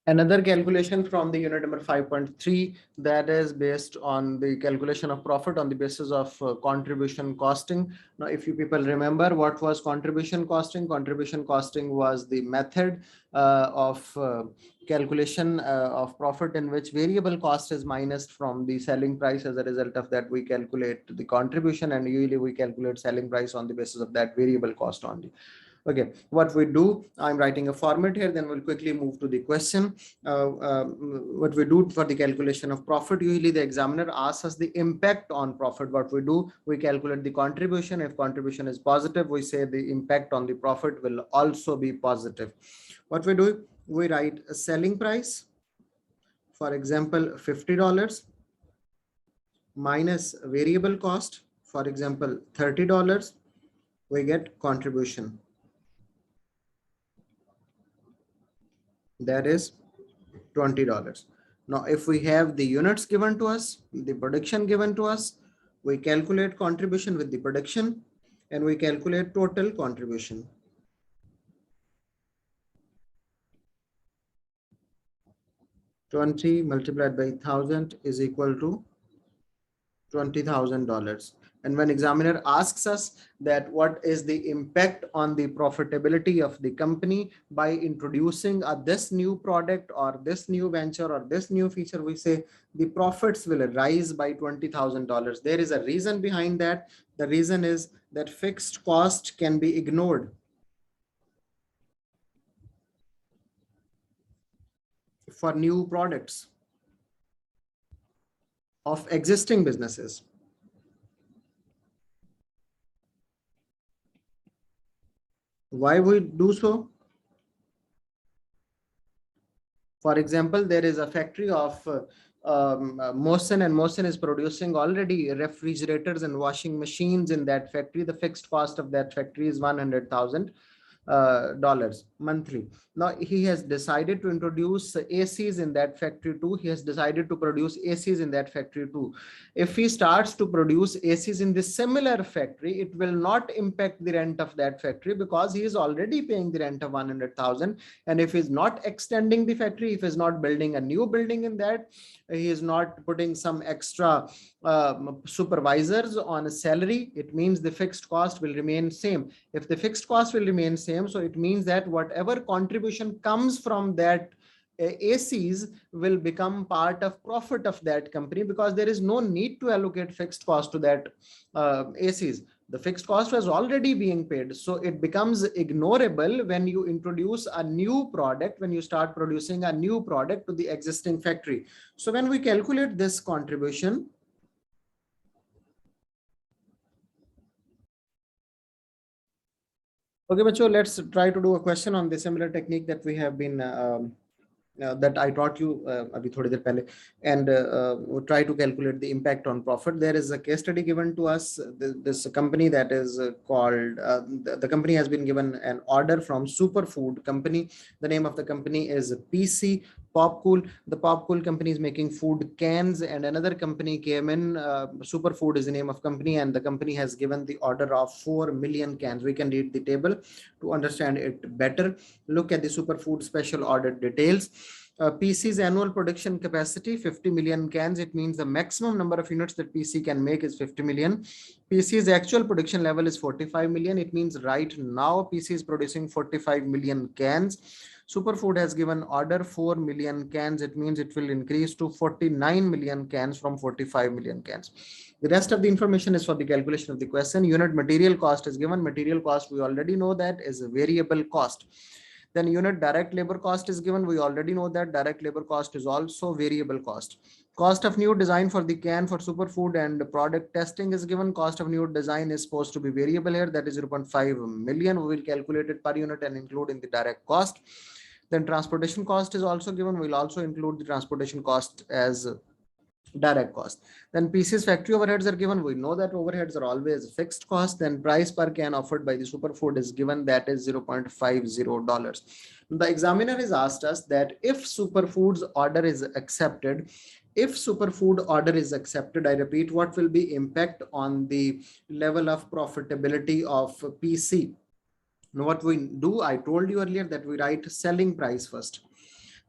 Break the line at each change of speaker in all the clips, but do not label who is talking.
Another calculation from the unit number 5.3, that is based on the calculation of profit on the basis of contribution costing. Now, if you people remember what was contribution costing was the method of calculation of profit in which variable cost is minused from the selling price. As a result of that, we calculate the contribution, and usually we calculate selling price on the basis of that variable cost only. Okay, what we do, I'm writing a format here, then we'll quickly move to the question. What we do for the calculation of profit, usually the examiner asks us the impact on profit. What we do, we calculate the contribution. If contribution is positive, we say the impact on the profit will also be positive. What we do, we write a selling price, for example, $50 minus variable cost, for example, $30, we get contribution. That is $20. Now, if we have the units given to us, the production given to us, we calculate contribution with the production and we calculate total contribution. $20 multiplied by 1,000 is equal to $20,000. And when examiner asks us that what is the impact on the profitability of the company by introducing this new product or this new venture or this new feature, we say the profits will rise by $20,000. There is a reason behind that. The reason is that fixed cost can be ignored for new products of existing businesses. Why we do so? For example, there is a factory of Mosin, and Mosin is producing already refrigerators and washing machines in that factory. The fixed cost of that factory is $100,000 monthly. Now he has decided to introduce ACs in that factory too. He has decided to produce ACs in that factory too. If he starts to produce ACs in the similar factory, it will not impact the rent of that factory because he is already paying the rent of 100,000. And if he's not extending the factory, if he's not building a new building in that, he is not putting some extra supervisors on a salary, it means the fixed cost will remain same. If the fixed cost will remain same, so it means that whatever contribution comes from that ACs will become part of profit of that company, because there is no need to allocate fixed cost to that ACs. The fixed cost was already being paid. So it becomes ignorable when you introduce a new product, when you start producing a new product to the existing factory. So when we calculate this contribution, okay, Bacho, let's try to do a question on the similar technique that we have been that I taught you abhi thodi der pehle, and we'll try to calculate the impact on profit. There is a case study given to us. This company that is called, the company has been given an order from Superfood company. The name of the company is PC Popcool. The Popcool company is making food cans, and another company came in. Superfood is the name of company, and the company has given the order of 4 million cans. We can read the table to understand it better. Look at the Superfood special order details. PC's annual production capacity 50 million cans. It means the maximum number of units that PC can make is 50 million. PC's actual production level is 45 million. It means right now PC is producing 45 million cans. Superfood has given order 4 million cans. It means it will increase to 49 million cans from 45 million cans. The rest of the information is for the calculation of the question. Unit material cost is given. Material cost, we already know that is a variable cost. Then unit direct labor cost is given. We already know that direct labor cost is also variable cost. Cost of new design for the can for Superfood and product testing is given. Cost of new design is supposed to be variable here. That is 0.5 million. We will calculate it per unit and include in the direct cost. Then transportation cost is also given. We'll also include the transportation cost as direct cost. Then PC's factory overheads are given. We know that overheads are always fixed cost. Then price per can offered by the Superfood is given, that is $0.50. The examiner has asked us that if Superfood's order is accepted, I repeat, what will be impact on the level of profitability of PC? Now what we do, I told you earlier that we write selling price first.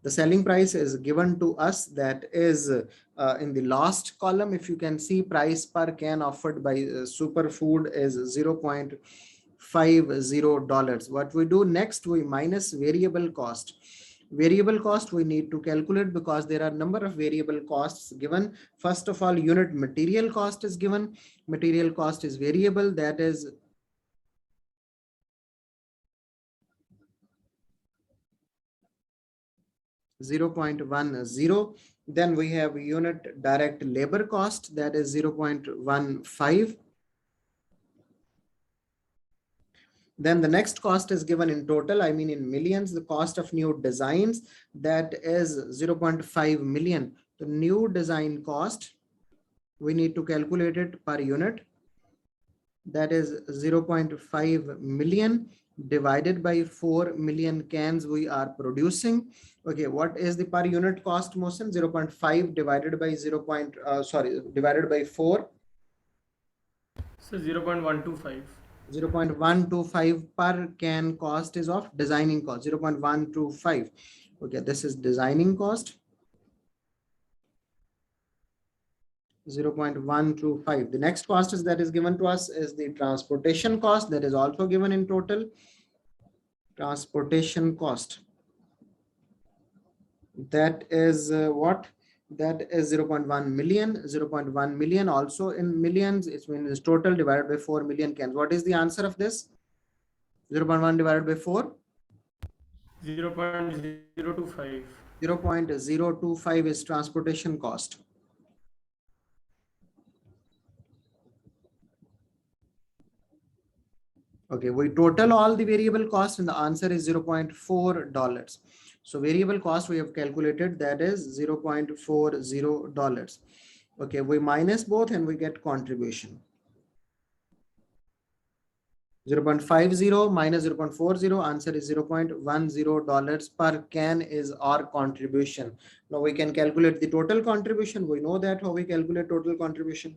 The selling price is given to us, that is in the last column. If you can see, price per can offered by Superfood is $0.50. What we do next, we minus variable cost. Variable cost we need to calculate because there are number of variable costs given. First of all, unit material cost is given. Material cost is variable, that is 0.10. Then we have unit direct labor cost, that is 0.15. Then the next cost is given in total, I mean in millions, the cost of new designs, that is 0.5 million. The new design cost, we need to calculate it per unit, that is 0.5 million divided by 4 million cans we are producing. Okay, what is the per unit cost, Mohsen? 0.5 divided by divided by 4.
So 0.125.
0.125 per can cost is of designing cost, 0.125. Okay, this is designing cost, 0.125. The next cost is that is given to us is the transportation cost, that is also given in total. Transportation cost, that is what? That is 0.1 million. 0.1 million also in millions, it means total divided by 4 million cans. What is the answer of this? 0.1 divided by 4?
0.025.
0.025 is transportation cost. Okay, we total all the variable cost and the answer is $0.4. So variable cost we have calculated, that is $0.40. Okay, we minus both and we get contribution. 0.50 minus 0.40, answer is $0.10 per can is our contribution. Now we can calculate the total contribution. We know that how we calculate total contribution.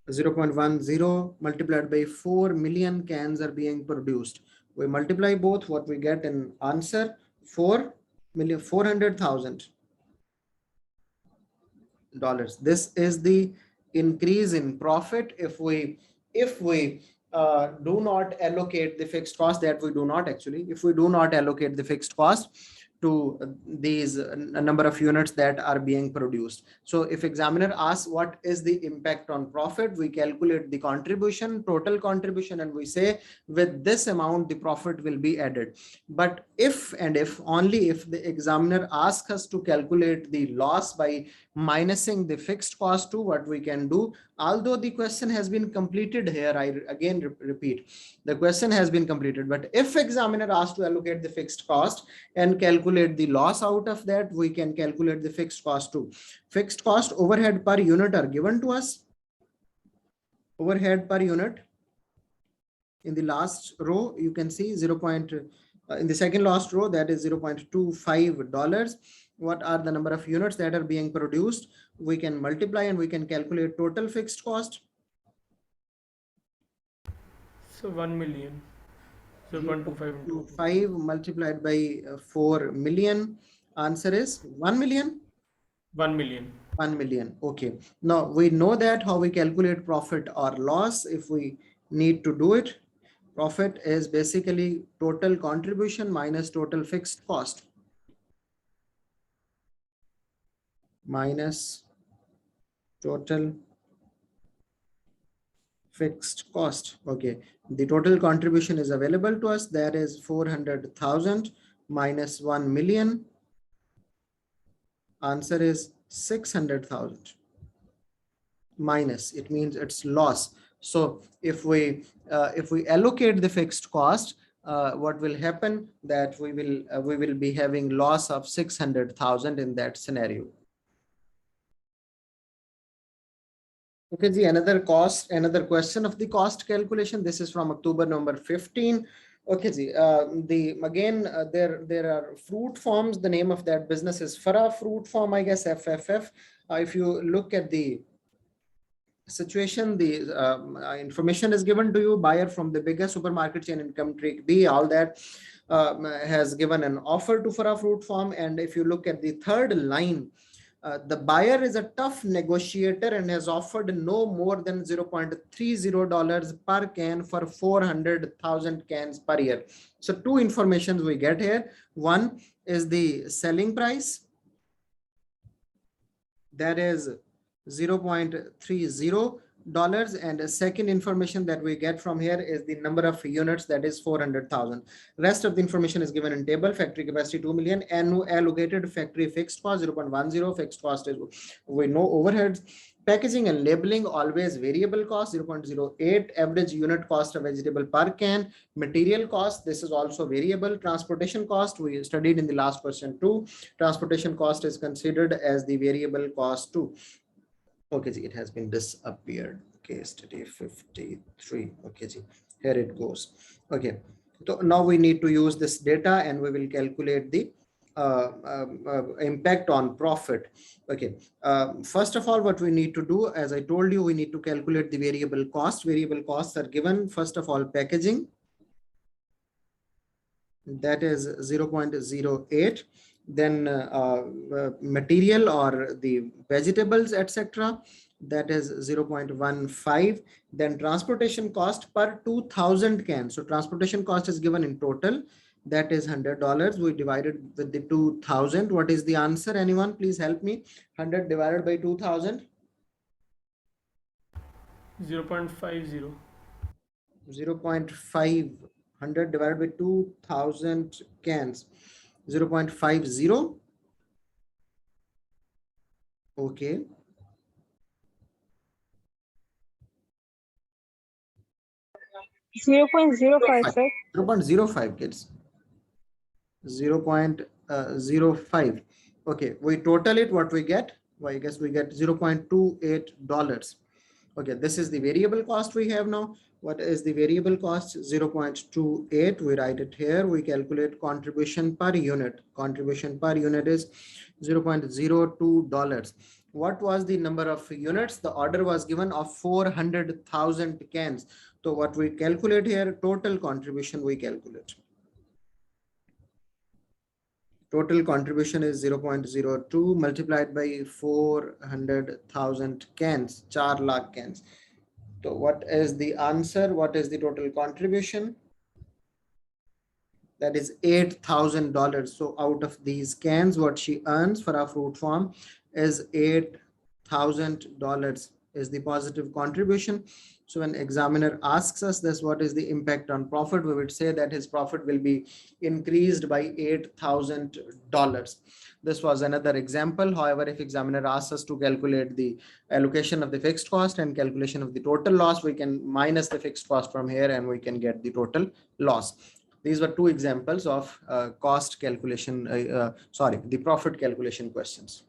0.10 multiplied by 4 million cans are being produced. We multiply both, what we get in answer, 400,000. This is the increase in profit if we do not allocate the fixed cost, that we do not actually, if we do not allocate the fixed cost to these number of units that are being produced. So if examiner asks what is the impact on profit, we calculate the contribution, total contribution, and we say with this amount the profit will be added. But if only if the examiner asks us to calculate the loss by minusing the fixed cost to, what we can do, although the question has been completed here, I again repeat, the question has been completed, but if examiner asks to allocate the fixed cost and calculate the loss out of that, we can calculate the fixed cost too. Fixed cost overhead per unit are given to us. Overhead per unit in the last row, you can see in the second last row, that is $0.25. What are the number of units that are being produced? We can multiply and we can calculate total fixed cost.
So 1 million.
0.25 multiplied by 4 million. Answer is 1 million.
1 million.
1 million. Okay. Now we know that how we calculate profit or loss if we need to do it. Profit is basically total contribution minus total fixed cost. Minus total fixed cost. Okay, the total contribution is available to us, that is 400,000 minus 1 million. Answer is 600,000. Minus, it means it's loss. So if we allocate the fixed cost, what will happen, that we will be having loss of 600,000 in that scenario. Okay, ji, another question of the cost calculation. This is from October number 15. Okay, ji, there are fruit farms. The name of that business is Farah Fruit Farm, I guess, FFF. If you look at the situation, the information is given to you. Buyer from the biggest supermarket chain in country B, all that has given an offer to Farah Fruit Farm. And if you look at the third line, the buyer is a tough negotiator and has offered no more than $0.30 per can for 400,000 cans per year. So two informations we get here. One is the selling price, that is $0.30, and a second information that we get from here is the number of units, that is 400,000. Rest of the information is given in table. Factory capacity 2 million, allocated factory fixed cost 0.10, fixed cost is, we know, overheads. Packaging and labeling always variable cost 0.08, average unit cost of vegetable per can. Material cost, this is also variable. Transportation cost, we studied in the last question too. Transportation cost is considered as the variable cost too. Okay, it has been disappeared. Okay, study 53. Okay, here it goes. Okay, so now we need to use this data and we will calculate the impact on profit. Okay, first of all, what we need to do, as I told you, we need to calculate the variable cost. Variable costs are given. First of all, packaging, that is 0.08. Then material or the vegetables, etc., that is 0.15. Then transportation cost per 2,000 cans. So transportation cost is given in total, that is $100. We divided with the 2,000. What is the answer? Anyone, please help me. 100 divided by 2,000.
0.50.
0.5. 100 divided by 2,000 cans. 0.50. Okay.
0.05, sir.
0.05, kids. 0.05. Okay, we total it, what we get? Well, I guess we get $0.28. Okay, this is the variable cost we have now. What is the variable cost? 0.28. We write it here. We calculate contribution per unit. Contribution per unit is $0.02. What was the number of units? The order was given of 400,000 cans. So what we calculate here, total contribution we calculate. Total contribution is 0.02 multiplied by 400,000 cans, 4 lakh cans. So what is the answer? What is the total contribution? That is $8,000. So out of these cans, what she earns for our fruit farm is $8,000 is the positive contribution. So when examiner asks us this, what is the impact on profit, we would say that his profit will be increased by $8,000. This was another example. However, if examiner asks us to calculate the allocation of the fixed cost and calculation of the total loss, we can minus the fixed cost from here and we can get the total loss. These were two examples of cost calculation, the profit calculation questions.